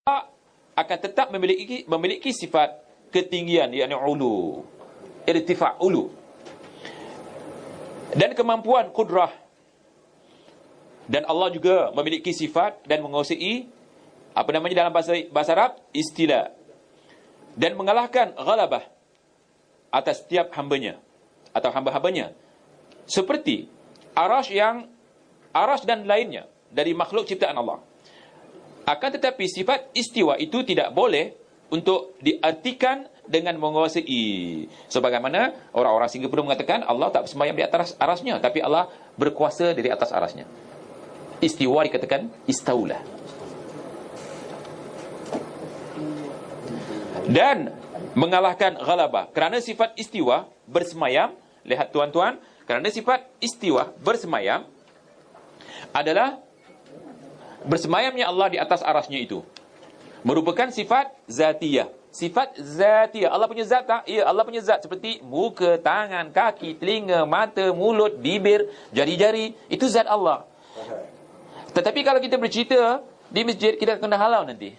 akan tetap memiliki sifat ketinggian, yakni ulu, irtifa' ulu, dan kemampuan kudrah. Dan Allah juga memiliki sifat dan menguasai dalam bahasa Arab istila, dan mengalahkan ghalabah atas setiap hambanya atau hamba-hambanya, seperti arash dan lainnya dari makhluk ciptaan Allah. Akan tetapi sifat istiwa itu tidak boleh untuk diartikan dengan menguasai. Sebagaimana orang-orang Singapura mengatakan Allah tak bersemayam di atas arasnya, tapi Allah berkuasa dari atas arasnya. Istiwa dikatakan istaulah. Dan mengalahkan ghalabah. Kerana sifat istiwa bersemayam, lihat tuan-tuan, kerana sifat istiwa bersemayam adalah bersemayamnya Allah di atas arasnya itu merupakan sifat zatiyah. Sifat zatiyah. Allah punya zat tak? Ya, Allah punya zat seperti muka, tangan, kaki, telinga, mata, mulut, bibir, jari-jari. Itu zat Allah. Tetapi kalau kita bercerita di masjid, kita kena halau nanti.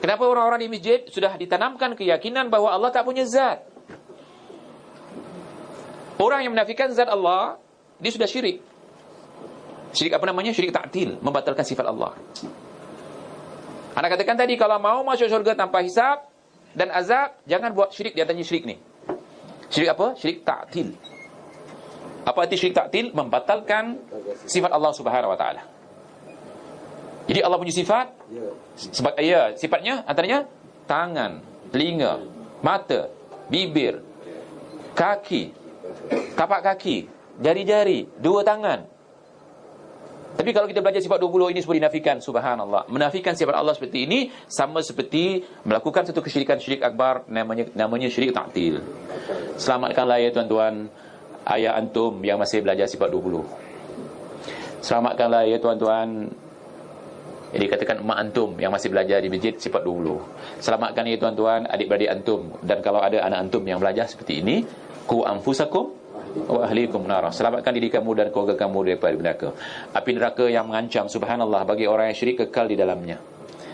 Kenapa orang-orang di masjid sudah ditanamkan keyakinan bahawa Allah tak punya zat? Orang yang menafikan zat Allah, dia sudah syirik. Syirik apa namanya? Syirik ta'til, membatalkan sifat Allah. Anda katakan tadi, kalau mau masuk syurga tanpa hisab dan azab, jangan buat syirik di atasnya syirik ni. Syirik apa? Syirik ta'til. Apa arti syirik ta'til? Membatalkan sifat Allah Subhanahu wa taala. Jadi Allah punya sifat, sifatnya antaranya tangan, telinga, mata, bibir, kaki, tapak kaki, jari-jari, dua tangan. Tapi kalau kita belajar sifat 20 ini semua dinafikan, subhanallah. Menafikan sifat Allah seperti ini sama seperti melakukan satu kesyirikan, syirik akbar, namanya syirik ta'til. Selamatkanlah ya tuan-tuan, ayah antum yang masih belajar sifat 20. Selamatkanlah ya tuan-tuan, jadi katakan emak antum yang masih belajar di masjid sifat 20. Selamatkan ya tuan-tuan, adik-beradik antum. Dan kalau ada anak antum yang belajar seperti ini, ku anfusakum wa ahlikum nara. Selamatkan diri kamu dan keluarga kamu daripada neraka. Api neraka yang mengancam, subhanallah, bagi orang yang syirik kekal di dalamnya.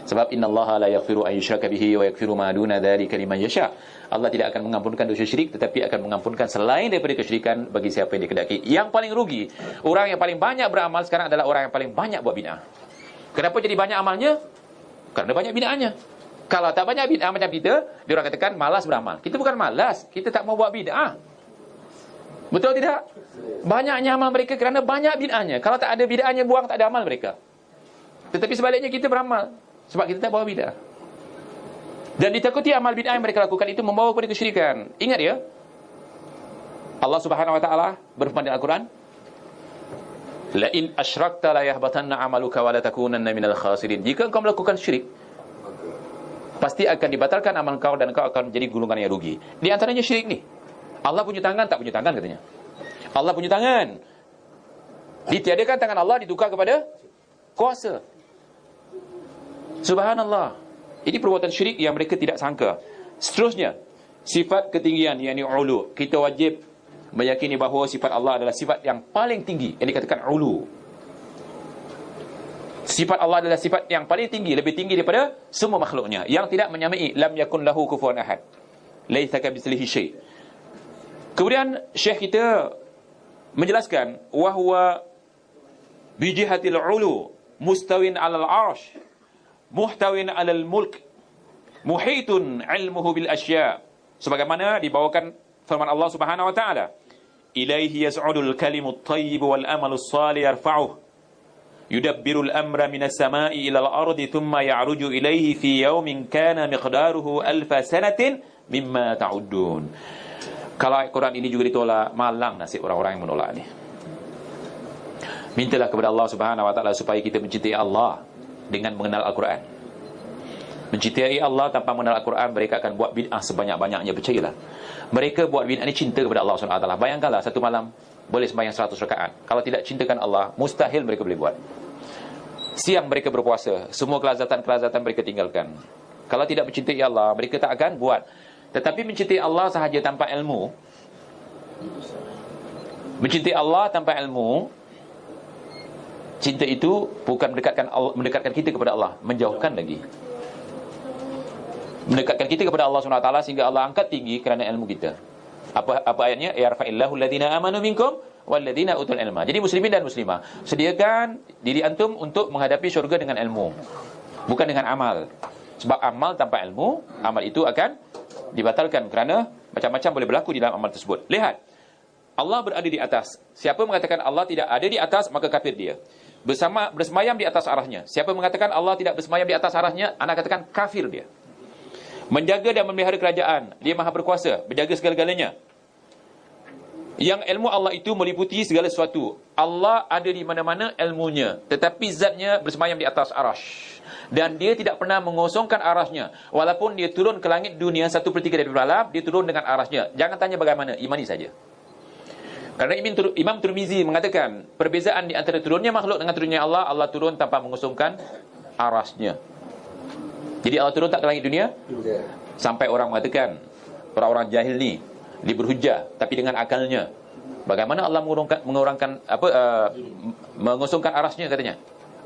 Sebab innallaha la yaghfiru an yushraka bihi wa yaghfiru ma duna dzalika liman yasha. Allah tidak akan mengampunkan dosa syirik, tetapi akan mengampunkan selain daripada kesyirikan bagi siapa yang dikehendaki. Yang paling rugi, orang yang paling banyak beramal sekarang adalah orang yang paling banyak buat bid'ah. Kenapa jadi banyak amalnya? Kerana banyak bid'ahnya. Kalau tak banyak bid'ah macam kita, dia orang katakan malas beramal. Kita bukan malas, kita tak mau buat bid'ah. Betul tidak? Banyaknya amal mereka kerana banyak bid'ahnya. Kalau tak ada bid'ahnya, buang, tak ada amal mereka. Tetapi sebaliknya kita beramal sebab kita tak bawa bid'ah. Dan ditakuti amal bid'ah yang mereka lakukan itu membawa kepada kesyirikan. Ingat ya, Allah Subhanahu wa taala berfirman dalam Al-Quran, la in asyrakta la yahbatanna amaluka wa la takunanna minal khasirin. Jika engkau melakukan syirik, pasti akan dibatalkan amal kau dan kau akan menjadi golongan yang rugi. Di antaranya syirik ni. Allah punya tangan, tak punya tangan katanya. Allah punya tangan, ditiadakan tangan Allah, ditukar kepada kuasa. Subhanallah. Ini perbuatan syirik yang mereka tidak sangka. Seterusnya, sifat ketinggian, yakni ulu. Kita wajib meyakini bahawa sifat Allah adalah sifat yang paling tinggi, yang dikatakan ulu. Sifat Allah adalah sifat yang paling tinggi, lebih tinggi daripada semua makhluknya, yang tidak menyamai. Lam yakun lahu kufuwan ahad, laisa kamitslihi syai'. Kemudian Syekh kita menjelaskan wahwa bijihatil ulu mustawin 'alal 'arsy muhtawin 'alal mulk muhitun 'ilmuhu bil asya', sebagaimana dibawakan firman Allah Subhanahu wa taala, ilaihi yas'udul kalimut thayyib wal amalus salih yarfa'uh yudabbirul amra minas sama'i ilal ardi thumma ya'ruju ilaihi fi yawmin kana miqdaruhu alfa sanatin mimma ta'uddun. Kalau Al-Quran ini juga ditolak, malang nasib orang-orang yang menolak ni. Mintalah kepada Allah Subhanahu wa taala supaya kita mencintai Allah dengan mengenal Al-Quran. Mencintai Allah tanpa mengenal Al-Quran, mereka akan buat bid'ah sebanyak-banyaknya, percayalah. Mereka buat bid'ah ni cinta kepada Allah Subhanahu wa taala. Bayangkanlah satu malam boleh sembahyang 100 rakaat. Kalau tidak cintakan Allah, mustahil mereka boleh buat. Siang mereka berpuasa, semua kelazatan-kelazatan mereka tinggalkan. Kalau tidak mencintai Allah, mereka tak akan buat. Tetapi mencintai Allah sahaja tanpa ilmu, mencintai Allah tanpa ilmu, cinta itu bukan mendekatkan kita kepada Allah, menjauhkan lagi. mendekatkan kita kepada Allah SWT sehingga Allah angkat tinggi kerana ilmu kita. Apa ayatnya? Yarfa'illahu alladhina amanu minkum walladhina utul ilma. Jadi muslimin dan muslimah, sediakan diri antum untuk menghadapi syurga dengan ilmu, bukan dengan amal. Sebab amal tanpa ilmu, amal itu akan dibatalkan kerana macam-macam boleh berlaku di dalam amal tersebut. Lihat, Allah berada di atas. Siapa mengatakan Allah tidak ada di atas, maka kafir dia. Bersemayam di atas arasnya. Siapa mengatakan Allah tidak bersemayam di atas arasnya, anak katakan kafir dia. Menjaga dan memelihara kerajaan, dia maha berkuasa, berjaga segala-galanya. Yang ilmu Allah itu meliputi segala sesuatu. Allah ada di mana-mana ilmunya, tetapi zatnya bersemayam di atas arash. Dan dia tidak pernah mengosongkan arasnya. Walaupun dia turun ke langit dunia 1/3 dari malam, dia turun dengan arasnya. Jangan tanya bagaimana, imani saja. Karena Imam Tirmizi mengatakan, perbezaan di antara turunnya makhluk dengan turunnya Allah, Allah turun tanpa mengosongkan arasnya. Jadi Allah turun tak ke langit dunia? Sampai orang mengatakan, orang-orang jahil ni, dia berhujah, tapi dengan akalnya. Bagaimana Allah mengosongkan arasnya, katanya.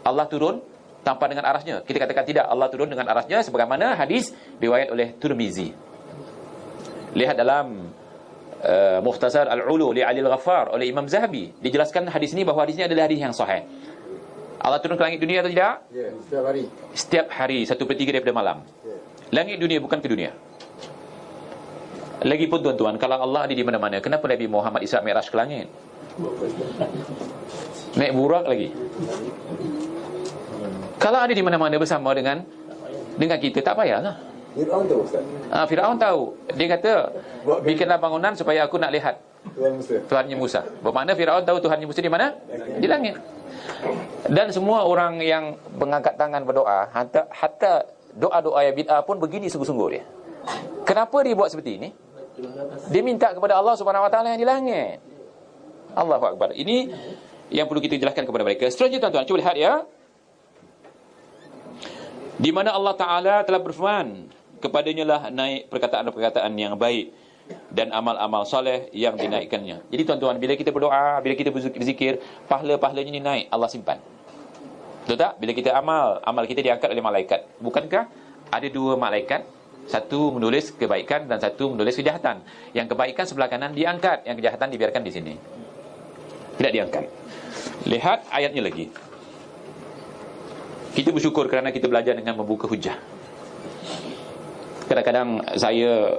Allah turun tanpa dengan arasnya. Kita katakan tidak, Allah turun dengan arasnya, sebagaimana hadis riwayat oleh Tirmizi. Lihat dalam Mukhtasar Al-Ulu li Ali Al-Ghaffar oleh Imam Zahabi, dijelaskan hadis ini bahawa hadis ini adalah hadis yang sahih. Allah turun ke langit dunia atau tidak? Ya, setiap hari. Setiap hari 1/3 daripada malam. Langit dunia, bukan ke dunia. Lagipun tuan-tuan, kalau Allah ada di mana-mana, kenapa Nabi Muhammad Isra Mi'raj ke langit? Naik burak lagi. Kalau ada di mana-mana bersama dengan kita, tak payahlah. Fir'aun tahu, Ustaz? Fir'aun tahu. Dia kata, bikinlah bangunan supaya aku nak lihat Tuhannya Musa. Bermakna Fir'aun tahu Tuhannya Musa di mana? Di langit. Dan semua orang yang mengangkat tangan berdoa, hatta doa-doa yang bid'ah pun begini sungguh-sungguh dia. Kenapa dia buat seperti ini? Dia minta kepada Allah Subhanahu Wa Taala yang di langit. Allahu Akbar. Ini yang perlu kita jelaskan kepada mereka. Seterusnya tuan-tuan, cuba lihat ya. Di mana Allah Taala telah berfirman, kepadanya lah naik perkataan-perkataan yang baik dan amal-amal soleh yang dinaikkannya. Jadi tuan-tuan, bila kita berdoa, bila kita berzikir, pahala-pahalanya ni naik, Allah simpan. Betul tak? Bila kita amal kita diangkat oleh malaikat. Bukankah ada dua malaikat, satu menulis kebaikan dan satu menulis kejahatan. Yang kebaikan sebelah kanan diangkat, yang kejahatan dibiarkan di sini, tidak diangkat. Lihat ayatnya lagi. Kita bersyukur kerana kita belajar dengan membuka hujah. Kadang-kadang saya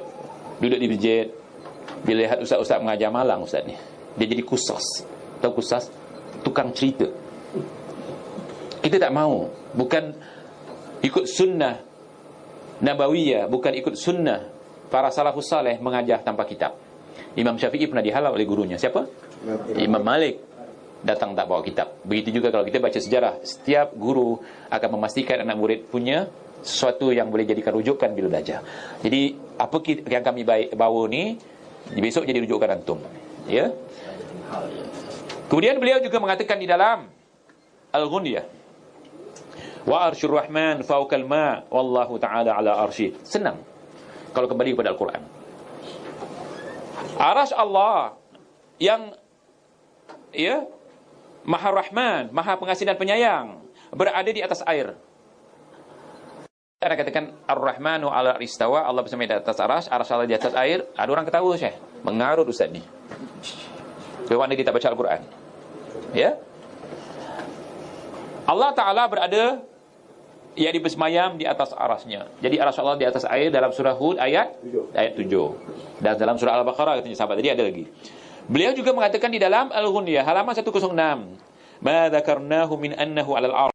duduk di masjid, bila lihat ustaz-ustaz mengajar malang, ustaz ni, dia jadi kusas. Tahu kusas? Tukang cerita. Kita tak mahu. Bukan ikut sunnah Nabawiyah, bukan ikut sunnah para salafus saleh mengajar tanpa kitab. Imam Syafi'i pernah dihalau oleh gurunya. Siapa? Imam Malik. Datang tak bawa kitab. Begitu juga kalau kita baca sejarah, setiap guru akan memastikan anak murid punya sesuatu yang boleh jadikan rujukan bila belajar. Jadi apa yang kami bawa ni, besok jadi rujukan antum. Ya. Kemudian beliau juga mengatakan di dalam Al-Ghunyah, wa arsyur rahman fawqal ma wallahu ta'ala ala arsy. Senang kalau kembali kepada Al-Quran. Arasy Allah yang Maha Rahman, Maha Pengasih dan Penyayang, berada di atas air. Ada katakan Ar-Rahmanu ala istawa, Allah bersama di atas arasy, arasy Allah di atas air. Ada orang ketawa, Syekh, mengarut ustaz ni. Bagaimana dia tak baca Al-Quran? Ya. Allah Ta'ala berada, ia bersemayam di atas arasnya. Jadi arasy Allah di atas air dalam surah Hud ayat 7. Dan dalam surah Al-Baqarah katanya sahabat tadi ada lagi. Beliau juga mengatakan di dalam Al-Ghunyah halaman 106, ma dzakarnahu min annahu 'alal